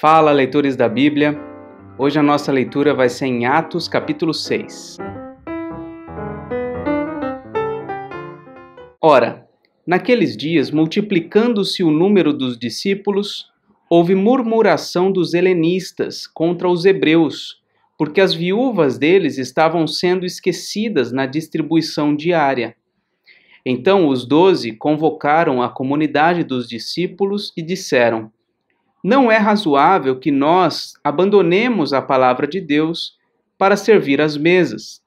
Fala, leitores da Bíblia! Hoje a nossa leitura vai ser em Atos, capítulo 6. Ora, naqueles dias, multiplicando-se o número dos discípulos, houve murmuração dos helenistas contra os hebreus, porque as viúvas deles estavam sendo esquecidas na distribuição diária. Então os 12 convocaram a comunidade dos discípulos e disseram: não é razoável que nós abandonemos a palavra de Deus para servir às mesas.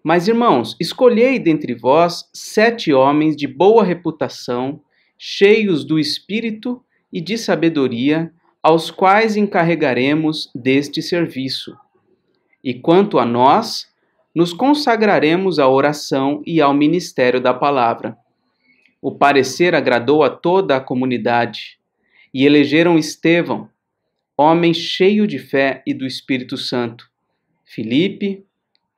Mas, irmãos, escolhei dentre vós 7 homens de boa reputação, cheios do Espírito e de sabedoria, aos quais encarregaremos deste serviço. E quanto a nós, nos consagraremos à oração e ao ministério da palavra. O parecer agradou a toda a comunidade. E elegeram Estevão, homem cheio de fé e do Espírito Santo, Filipe,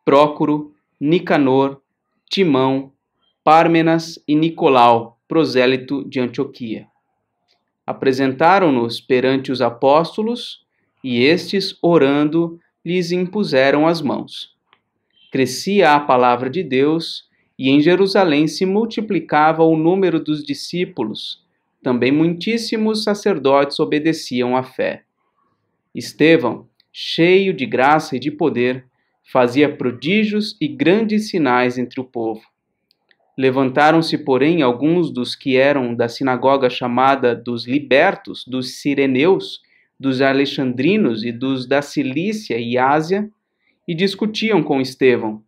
Prócoro, Nicanor, Timão, Pármenas e Nicolau, prosélito de Antioquia. Apresentaram-nos perante os apóstolos, e estes, orando, lhes impuseram as mãos. Crescia a palavra de Deus, e em Jerusalém se multiplicava o número dos discípulos. Também muitíssimos sacerdotes obedeciam à fé. Estevão, cheio de graça e de poder, fazia prodígios e grandes sinais entre o povo. Levantaram-se, porém, alguns dos que eram da sinagoga chamada dos libertos, dos cireneus, dos alexandrinos e dos da Cilícia e Ásia, e discutiam com Estevão,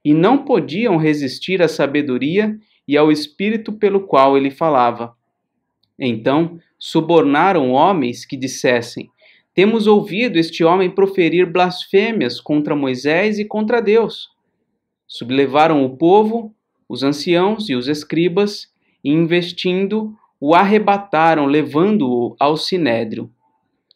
e não podiam resistir à sabedoria e ao espírito pelo qual ele falava. Então, subornaram homens que dissessem: temos ouvido este homem proferir blasfêmias contra Moisés e contra Deus. Sublevaram o povo, os anciãos e os escribas, e investindo, o arrebataram, levando-o ao sinédrio.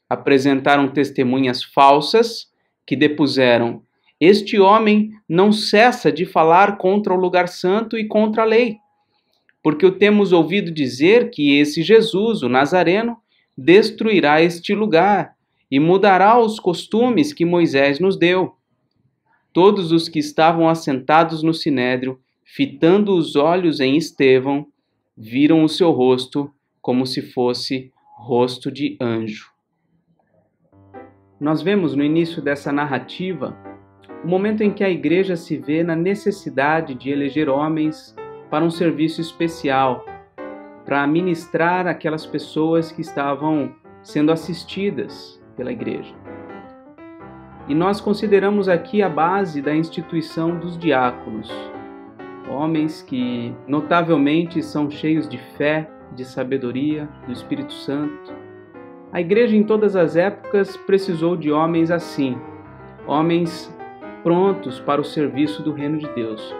Apresentaram testemunhas falsas, que depuseram: este homem não cessa de falar contra o lugar santo e contra a lei. Porque o temos ouvido dizer que esse Jesus, o Nazareno, destruirá este lugar e mudará os costumes que Moisés nos deu. Todos os que estavam assentados no sinédrio, fitando os olhos em Estevão, viram o seu rosto como se fosse rosto de anjo. Nós vemos no início dessa narrativa o momento em que a igreja se vê na necessidade de eleger homens para um serviço especial, para ministrar aquelas pessoas que estavam sendo assistidas pela igreja. E nós consideramos aqui a base da instituição dos diáconos, homens que notavelmente são cheios de fé, de sabedoria, do Espírito Santo. A igreja em todas as épocas precisou de homens assim, homens prontos para o serviço do reino de Deus.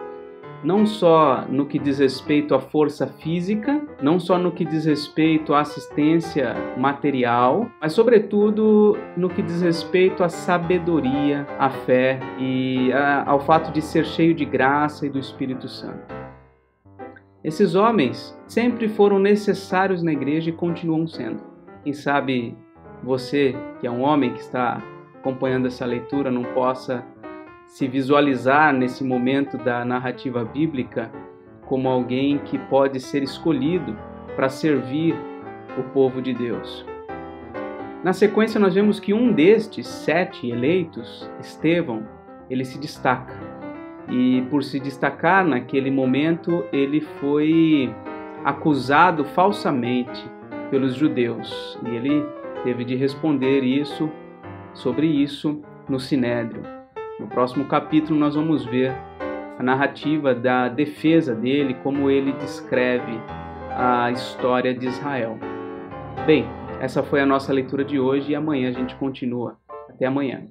Não só no que diz respeito à força física, não só no que diz respeito à assistência material, mas sobretudo no que diz respeito à sabedoria, à fé e ao fato de ser cheio de graça e do Espírito Santo. Esses homens sempre foram necessários na igreja e continuam sendo. Quem sabe você, que é um homem que está acompanhando essa leitura, não possa se visualizar nesse momento da narrativa bíblica como alguém que pode ser escolhido para servir o povo de Deus. Na sequência, nós vemos que um destes 7 eleitos, Estevão, ele se destaca. E por se destacar naquele momento, ele foi acusado falsamente pelos judeus. E ele teve de responder sobre isso no sinédrio. No próximo capítulo nós vamos ver a narrativa da defesa dele, como ele descreve a história de Israel. Bem, essa foi a nossa leitura de hoje e amanhã a gente continua. Até amanhã.